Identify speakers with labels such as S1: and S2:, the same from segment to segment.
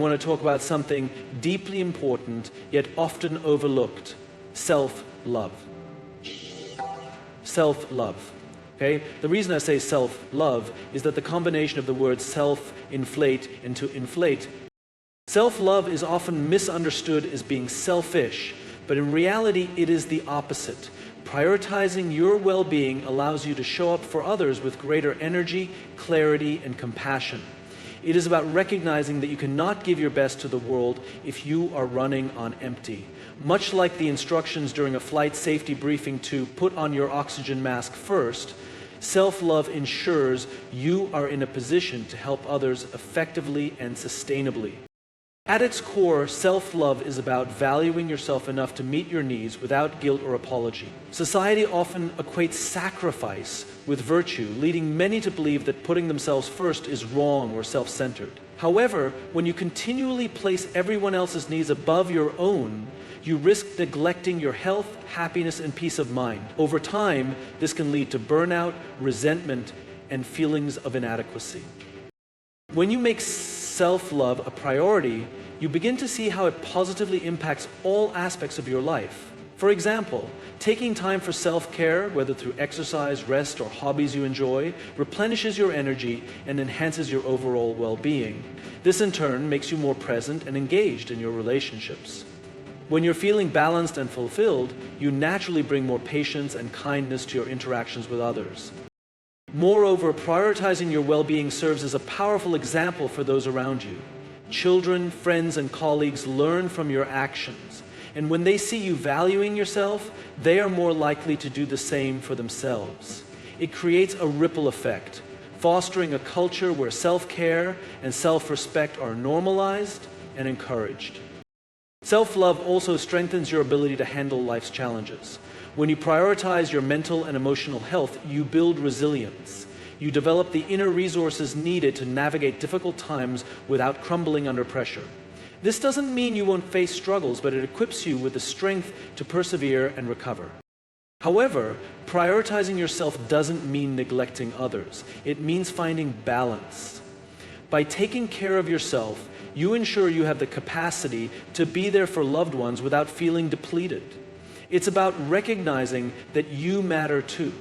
S1: I want to talk about something deeply important, yet often overlooked: self-love. Self-love. Okay? The reason I say self-love is that the combination of the words self-inflate and to inflate. Self-love is often misunderstood as being selfish, but in reality it is the opposite. Prioritizing your well-being allows you to show up for others with greater energy, clarity, and compassion. It is about recognizing that you cannot give your best to the world if you are running on empty. Much like the instructions during a flight safety briefing to put on your oxygen mask first, self-love ensures you are in a position to help others effectively and sustainably. At its core, self-love is about valuing yourself enough to meet your needs without guilt or apology. Society often equates sacrifice with virtue, leading many to believe that putting themselves first is wrong or self-centered. However, when you continually place everyone else's needs above your own, you risk neglecting your health, happiness, and peace of mind. Over time, this can lead to burnout, resentment, and feelings of inadequacy. When you make self-love a priority, you begin to see how it positively impacts all aspects of your life. For example, taking time for self-care, whether through exercise, rest, or hobbies you enjoy, replenishes your energy and enhances your overall well-being. This in turn makes you more present and engaged in your relationships. When you're feeling balanced and fulfilled, you naturally bring more patience and kindness to your interactions with others. Moreover, prioritizing your well-being serves as a powerful example for those around you. Children, friends, and colleagues learn from your actions, and when they see you valuing yourself, they are more likely to do the same for themselves. It creates a ripple effect, fostering a culture where self-care and self-respect are normalized and encouraged. Self-love also strengthens your ability to handle life's challenges. When you prioritize your mental and emotional health, you build resilience. You develop the inner resources needed to navigate difficult times without crumbling under pressure. This doesn't mean you won't face struggles, but it equips you with the strength to persevere and recover. However, prioritizing yourself doesn't mean neglecting others. It means finding balance. By taking care of yourself, you ensure you have the capacity to be there for loved ones without feeling depleted. It's about recognizing that you matter too.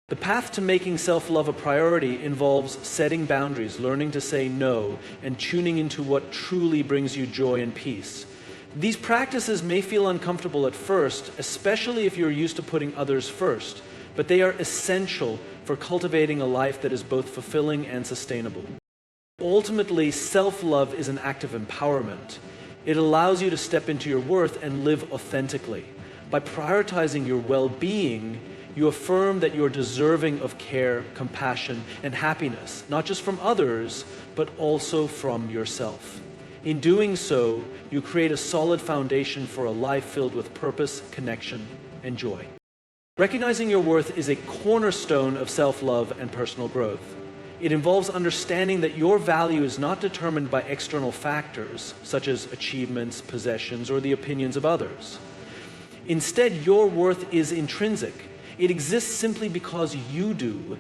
S1: The path to making self-love a priority involves setting boundaries, learning to say no, and tuning into what truly brings you joy and peace. These practices may feel uncomfortable at first, especially if you're used to putting others first, but they are essential for cultivating a life that is both fulfilling and sustainable. Ultimately, self-love is an act of empowerment. It allows you to step into your worth and live authentically. By prioritizing your well-being, you affirm that you're deserving of care, compassion, and happiness, not just from others, but also from yourself. In doing so, you create a solid foundation for a life filled with purpose, connection, and joy. Recognizing your worth is a cornerstone of self-love and personal growth. It involves understanding that your value is not determined by external factors, such as achievements, possessions, or the opinions of others. Instead, your worth is intrinsic. It exists simply because you do.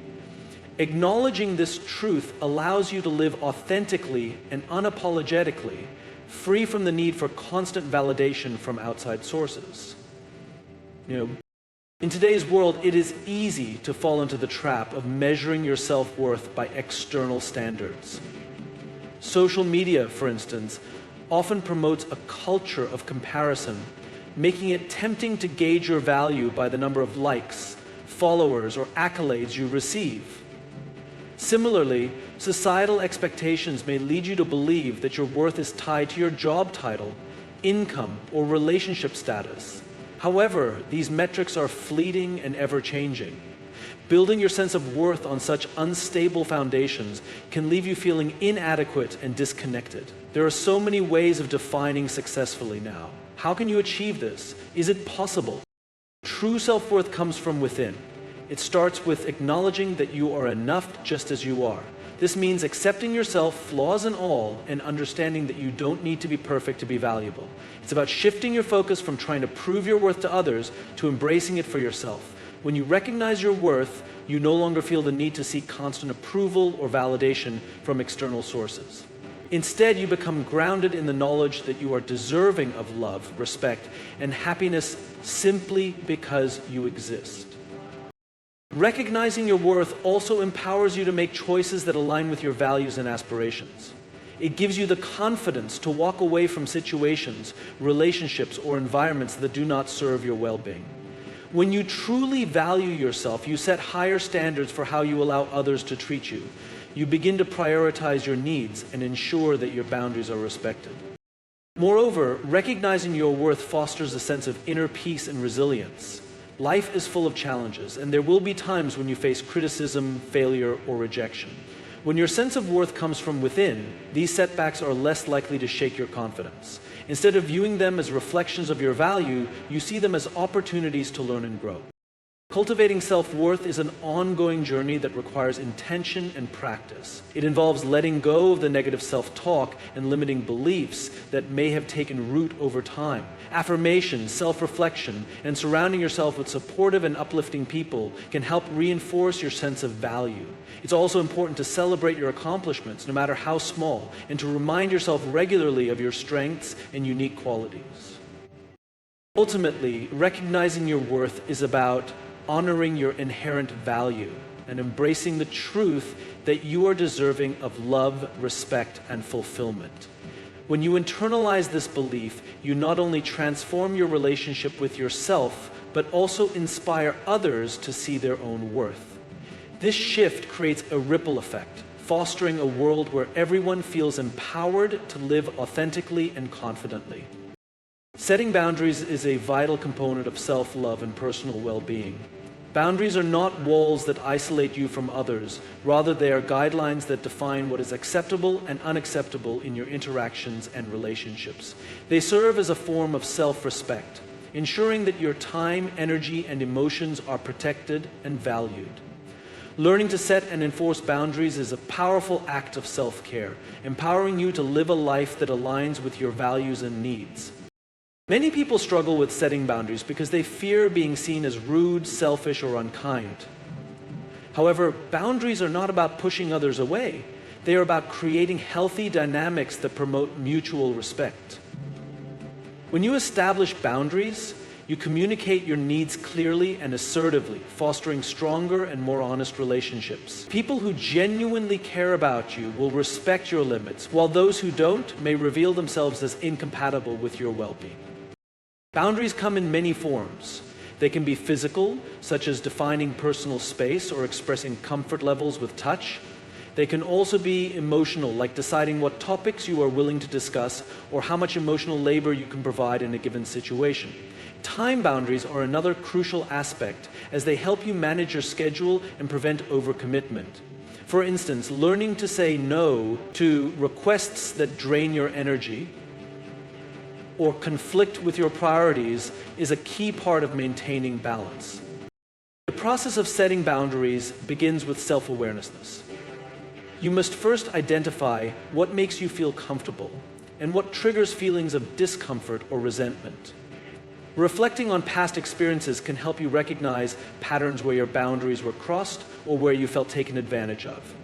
S1: Acknowledging this truth allows you to live authentically and unapologetically, free from the need for constant validation from outside sources. In today's world, it is easy to fall into the trap of measuring your self-worth by external standards. Social media, for instance, often promotes a culture of comparison, making it tempting to gauge your value by the number of likes, followers, or accolades you receive. Similarly, societal expectations may lead you to believe that your worth is tied to your job title, income, or relationship status. However, these metrics are fleeting and ever-changing. Building your sense of worth on such unstable foundations can leave you feeling inadequate and disconnected. There are so many ways of defining successfully now. How can you achieve this? Is it possible? True self-worth comes from within. It starts with acknowledging that you are enough just as you are. This means accepting yourself, flaws and all, and understanding that you don't need to be perfect to be valuable. It's about shifting your focus from trying to prove your worth to others to embracing it for yourself. When you recognize your worth, you no longer feel the need to seek constant approval or validation from external sources. Instead, you become grounded in the knowledge that you are deserving of love, respect, and happiness simply because you exist. Recognizing your worth also empowers you to make choices that align with your values and aspirations. It gives you the confidence to walk away from situations, relationships, or environments that do not serve your well-being. When you truly value yourself, you set higher standards for how you allow others to treat you. You begin to prioritize your needs and ensure that your boundaries are respected. Moreover, recognizing your worth fosters a sense of inner peace and resilience. Life is full of challenges, and there will be times when you face criticism, failure, or rejection. When your sense of worth comes from within, these setbacks are less likely to shake your confidence. Instead of viewing them as reflections of your value, you see them as opportunities to learn and grow. Cultivating self-worth is an ongoing journey that requires intention and practice. It involves letting go of the negative self-talk and limiting beliefs that may have taken root over time. Affirmation, self-reflection, and surrounding yourself with supportive and uplifting people can help reinforce your sense of value. It's also important to celebrate your accomplishments, no matter how small, and to remind yourself regularly of your strengths and unique qualities. Ultimately, recognizing your worth is about honoring your inherent value and embracing the truth that you are deserving of love, respect, and fulfillment. When you internalize this belief, you not only transform your relationship with yourself, but also inspire others to see their own worth. This shift creates a ripple effect, fostering a world where everyone feels empowered to live authentically and confidently. Setting boundaries is a vital component of self-love and personal well-being. Boundaries are not walls that isolate you from others. Rather, they are guidelines that define what is acceptable and unacceptable in your interactions and relationships. They serve as a form of self-respect, ensuring that your time, energy, and emotions are protected and valued. Learning to set and enforce boundaries is a powerful act of self-care, empowering you to live a life that aligns with your values and needs. Many people struggle with setting boundaries because they fear being seen as rude, selfish, or unkind. However, boundaries are not about pushing others away. They are about creating healthy dynamics that promote mutual respect. When you establish boundaries, you communicate your needs clearly and assertively, fostering stronger and more honest relationships. People who genuinely care about you will respect your limits, while those who don't may reveal themselves as incompatible with your well-being. Boundaries come in many forms. They can be physical, such as defining personal space or expressing comfort levels with touch. They can also be emotional, like deciding what topics you are willing to discuss or how much emotional labor you can provide in a given situation. Time boundaries are another crucial aspect, as they help you manage your schedule and prevent overcommitment. For instance, learning to say no to requests that drain your energy or conflict with your priorities is a key part of maintaining balance. The process of setting boundaries begins with self-awareness. You must first identify what makes you feel comfortable and what triggers feelings of discomfort or resentment. Reflecting on past experiences can help you recognize patterns where your boundaries were crossed or where you felt taken advantage of.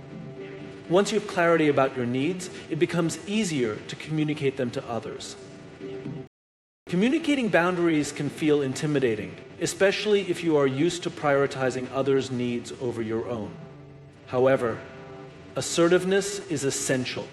S1: Once you have clarity about your needs, it becomes easier to communicate them to others. Communicating boundaries can feel intimidating, especially if you are used to prioritizing others' needs over your own. However, assertiveness is essential.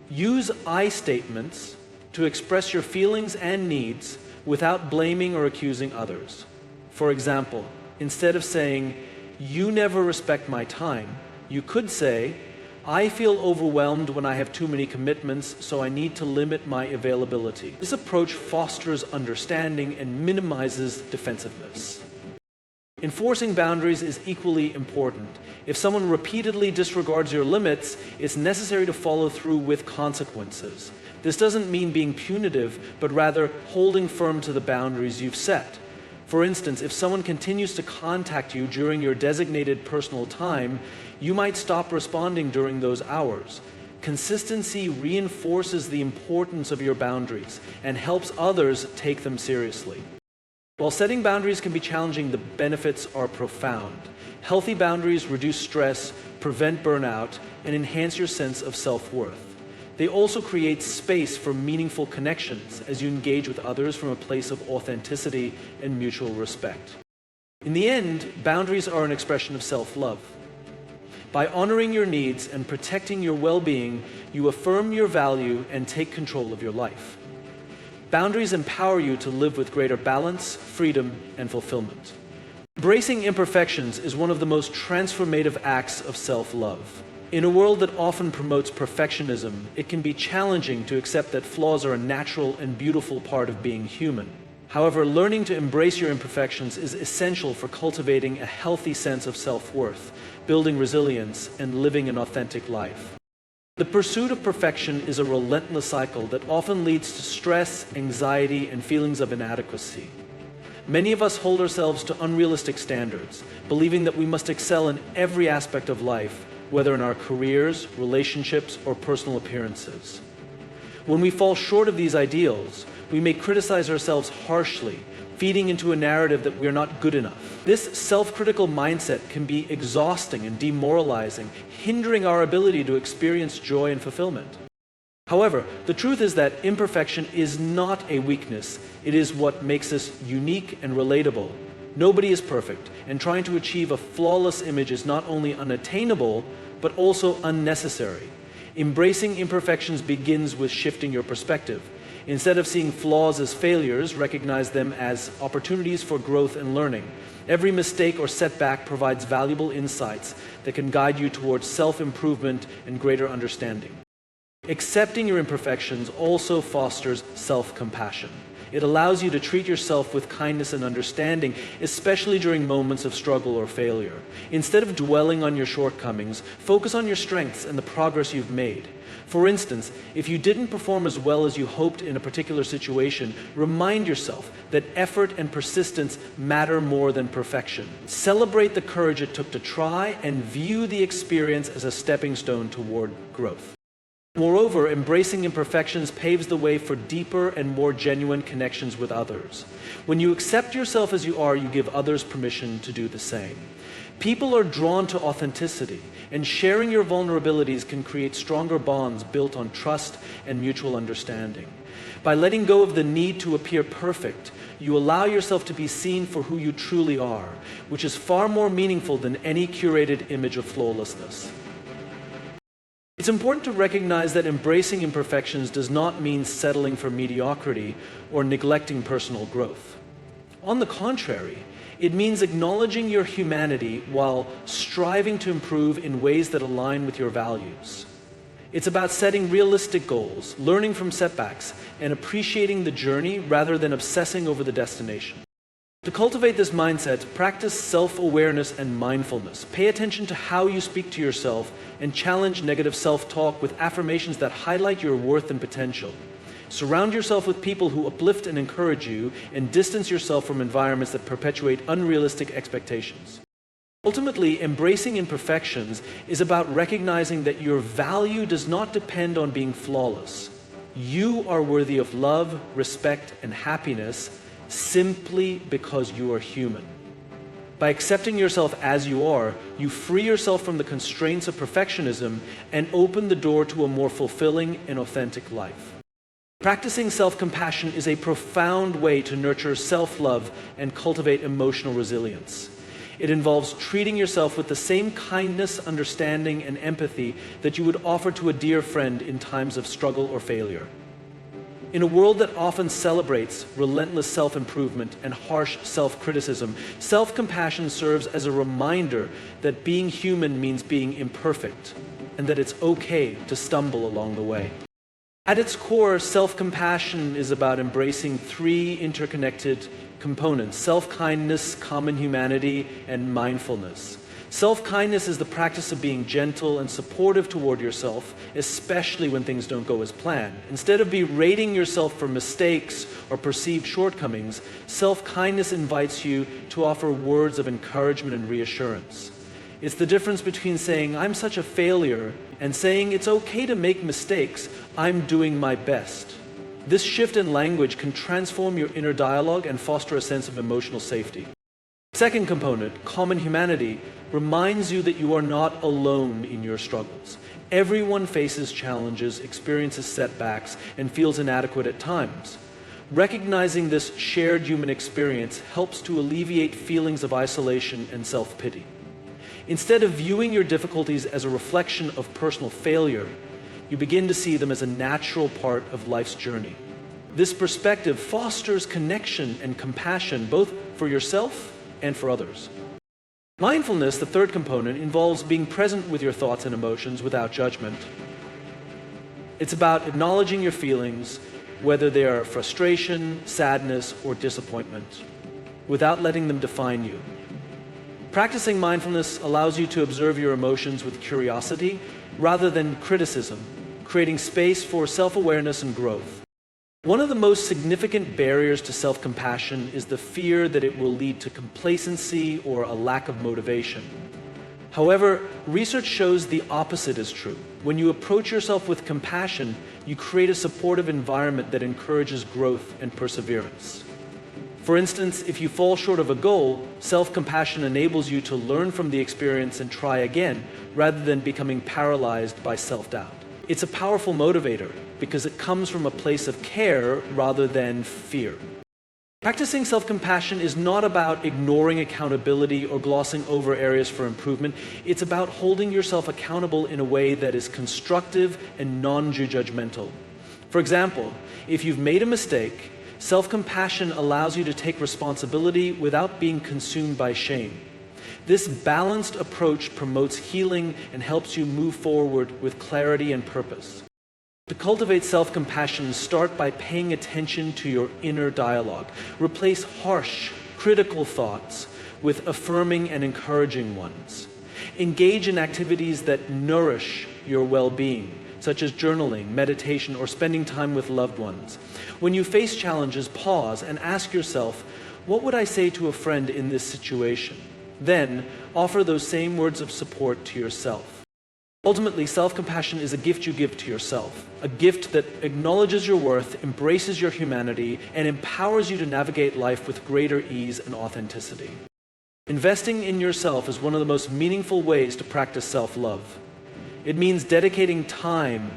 S1: Use I statements to express your feelings and needs without blaming or accusing others. For example, instead of saying, "You never respect my time," you could say, "I feel overwhelmed when I have too many commitments, so I need to limit my availability." This approach fosters understanding and minimizes defensiveness. Enforcing boundaries is equally important. If someone repeatedly disregards your limits, it's necessary to follow through with consequences. This doesn't mean being punitive, but rather holding firm to the boundaries you've set. For instance, if someone continues to contact you during your designated personal time, you might stop responding during those hours. Consistency reinforces the importance of your boundaries and helps others take them seriously. While setting boundaries can be challenging, the benefits are profound. Healthy boundaries reduce stress, prevent burnout, and enhance your sense of self-worth. they also create space for meaningful connections as you engage with others from a place of authenticity and mutual respect. In the end, boundaries are an expression of self-love. By honoring your needs and protecting your well-being, you affirm your value and take control of your life. Boundaries empower you to live with greater balance, freedom, and fulfillment. Embracing imperfections is one of the most transformative acts of self-love. In a world that often promotes perfectionism, it can be challenging to accept that flaws are a natural and beautiful part of being human. However, learning to embrace your imperfections is essential for cultivating a healthy sense of self-worth, building resilience, and living an authentic life. The pursuit of perfection is a relentless cycle that often leads to stress, anxiety, and feelings of inadequacy. Many of us hold ourselves to unrealistic standards, believing that we must excel in every aspect of life, whether in our careers, relationships, or personal appearances. When we fall short of these ideals, we may criticize ourselves harshly, feeding into a narrative that we're not good enough. This self-critical mindset can be exhausting and demoralizing, hindering our ability to experience joy and fulfillment. However, the truth is that imperfection is not a weakness. It is what makes us unique and relatable. Nobody is perfect, and trying to achieve a flawless image is not only unattainable, but also unnecessary. Embracing imperfections begins with shifting your perspective. Instead of seeing flaws as failures, recognize them as opportunities for growth and learning. Every mistake or setback provides valuable insights that can guide you towards self-improvement and greater understanding. Accepting your imperfections also fosters self-compassion. It allows you to treat yourself with kindness and understanding, especially during moments of struggle or failure. Instead of dwelling on your shortcomings, focus on your strengths and the progress you've made. For instance, if you didn't perform as well as you hoped in a particular situation, remind yourself that effort and persistence matter more than perfection. Celebrate the courage it took to try and view the experience as a stepping stone toward growth. Moreover, embracing imperfections paves the way for deeper and more genuine connections with others. When you accept yourself as you are, you give others permission to do the same. People are drawn to authenticity, and sharing your vulnerabilities can create stronger bonds built on trust and mutual understanding. By letting go of the need to appear perfect, you allow yourself to be seen for who you truly are, which is far more meaningful than any curated image of flawlessness. It's important to recognize that embracing imperfections does not mean settling for mediocrity or neglecting personal growth. On the contrary, it means acknowledging your humanity while striving to improve in ways that align with your values. It's about setting realistic goals, learning from setbacks, and appreciating the journey rather than obsessing over the destination. To cultivate this mindset, practice self-awareness and mindfulness. Pay attention to how you speak to yourself and challenge negative self-talk with affirmations that highlight your worth and potential. Surround yourself with people who uplift and encourage you, and distance yourself from environments that perpetuate unrealistic expectations. Ultimately, embracing imperfections is about recognizing that your value does not depend on being flawless. You are worthy of love, respect, and happiness simply because you are human. By accepting yourself as you are, you free yourself from the constraints of perfectionism and open the door to a more fulfilling and authentic life. Practicing self-compassion is a profound way to nurture self-love and cultivate emotional resilience. It involves treating yourself with the same kindness, understanding, and empathy that you would offer to a dear friend in times of struggle or failure. In a world that often celebrates relentless self-improvement and harsh self-criticism, self-compassion serves as a reminder that being human means being imperfect, and that it's okay to stumble along the way. At its core, self-compassion is about embracing three interconnected components: self-kindness, common humanity, and mindfulness. Self-kindness is the practice of being gentle and supportive toward yourself, especially when things don't go as planned. Instead of berating yourself for mistakes or perceived shortcomings, self-kindness invites you to offer words of encouragement and reassurance. It's the difference between saying, "I'm such a failure," and saying, "It's okay to make mistakes, I'm doing my best." This shift in language can transform your inner dialogue and foster a sense of emotional safety. second component, common humanity, reminds you that you are not alone in your struggles. Everyone faces challenges, experiences setbacks, and feels inadequate at times. Recognizing this shared human experience helps to alleviate feelings of isolation and self-pity. Instead of viewing your difficulties as a reflection of personal failure, you begin to see them as a natural part of life's journey. This perspective fosters connection and compassion both for yourself and for others. Mindfulness, the third component, involves being present with your thoughts and emotions without judgment. It's about acknowledging your feelings, whether they are frustration, sadness, or disappointment, without letting them define you. Practicing mindfulness allows you to observe your emotions with curiosity rather than criticism, creating space for self-awareness and growth. One of the most significant barriers to self-compassion is the fear that it will lead to complacency or a lack of motivation. However, research shows the opposite is true. When you approach yourself with compassion, you create a supportive environment that encourages growth and perseverance. For instance, if you fall short of a goal, self-compassion enables you to learn from the experience and try again, rather than becoming paralyzed by self-doubt. It's a powerful motivator because it comes from a place of care rather than fear. Practicing self-compassion is not about ignoring accountability or glossing over areas for improvement. It's about holding yourself accountable in a way that is constructive and non-judgmental. For example, if you've made a mistake, self-compassion allows you to take responsibility without being consumed by shame. This balanced approach promotes healing and helps you move forward with clarity and purpose. To cultivate self-compassion, start by paying attention to your inner dialogue. Replace harsh, critical thoughts with affirming and encouraging ones. Engage in activities that nourish your well-being, such as journaling, meditation, or spending time with loved ones. When you face challenges, pause and ask yourself, what would I say to a friend in this situation? Then, offer those same words of support to yourself. Ultimately, self-compassion is a gift you give to yourself, a gift that acknowledges your worth, embraces your humanity, and empowers you to navigate life with greater ease and authenticity. Investing in yourself is one of the most meaningful ways to practice self-love. It means dedicating time,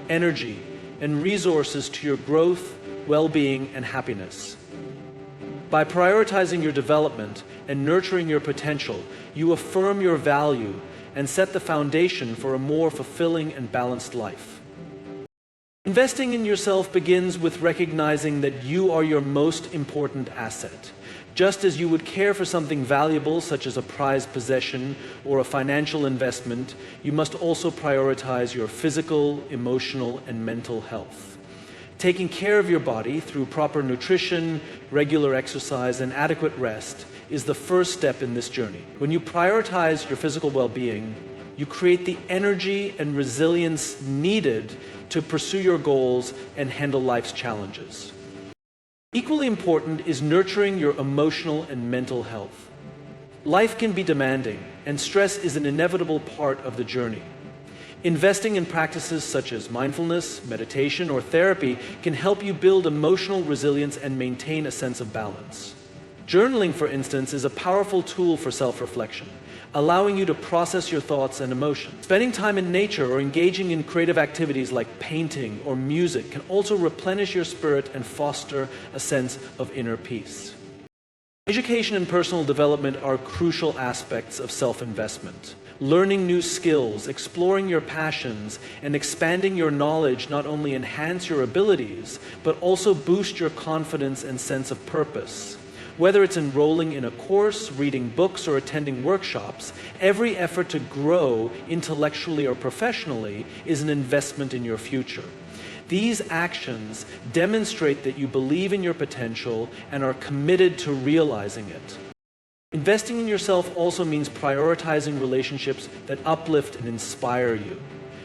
S1: energy, and resources to your growth, well-being, and happiness. By prioritizing your development and nurturing your potential, you affirm your value and set the foundation for a more fulfilling and balanced life. Investing in yourself begins with recognizing that you are your most important asset. Just as you would care for something valuable, such as a prized possession or a financial investment, you must also prioritize your physical, emotional, and mental health. Taking care of your body through proper nutrition, regular exercise, and adequate rest is the first step in this journey. When you prioritize your physical well-being, you create the energy and resilience needed to pursue your goals and handle life's challenges. Equally important is nurturing your emotional and mental health. Life can be demanding, and stress is an inevitable part of the journey. Investing in practices such as mindfulness, meditation, or therapy can help you build emotional resilience and maintain a sense of balance. Journaling, for instance, is a powerful tool for self-reflection, allowing you to process your thoughts and emotions. Spending time in nature or engaging in creative activities like painting or music can also replenish your spirit and foster a sense of inner peace. Education and personal development are crucial aspects of self-investment. Learning new skills, exploring your passions, and expanding your knowledge not only enhance your abilities, but also boost your confidence and sense of purpose. Whether it's enrolling in a course, reading books, or attending workshops, every effort to grow intellectually or professionally is an investment in your future. These actions demonstrate that you believe in your potential and are committed to realizing it. Investing in yourself also means prioritizing relationships that uplift and inspire you.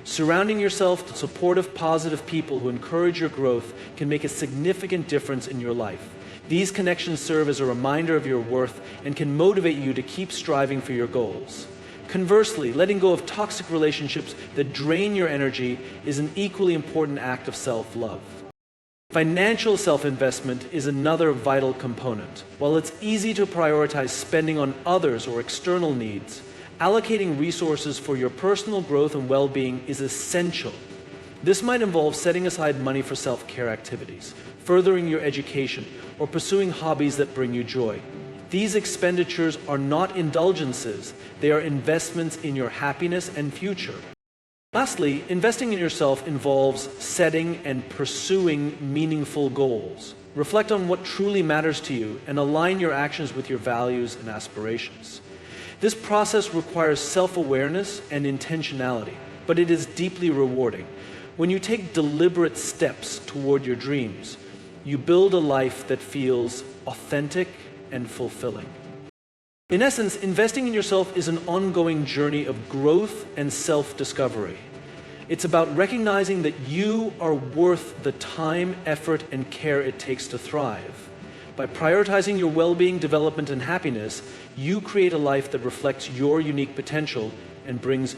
S1: Surrounding yourself with supportive, positive people who encourage your growth can make a significant difference in your life. These connections serve as a reminder of your worth and can motivate you to keep striving for your goals. Conversely, letting go of toxic relationships that drain your energy is an equally important act of self-love. Financial self-investment is another vital component. While it's easy to prioritize spending on others or external needs, allocating resources for your personal growth and well-being is essential. This might involve setting aside money for self-care activities, furthering your education, or pursuing hobbies that bring you joy. These expenditures are not indulgences, they are investments in your happiness and future. Lastly, investing in yourself involves setting and pursuing meaningful goals. Reflect on what truly matters to you and align your actions with your values and aspirations. This process requires self-awareness and intentionality, but it is deeply rewarding. When you take deliberate steps toward your dreams, you build a life that feels authentic and fulfilling. In essence, investing in yourself is an ongoing journey of growth and self-discovery. It's about recognizing that you are worth the time, effort, and care it takes to thrive. By prioritizing your well-being, development, and happiness, you create a life that reflects your unique potential and brings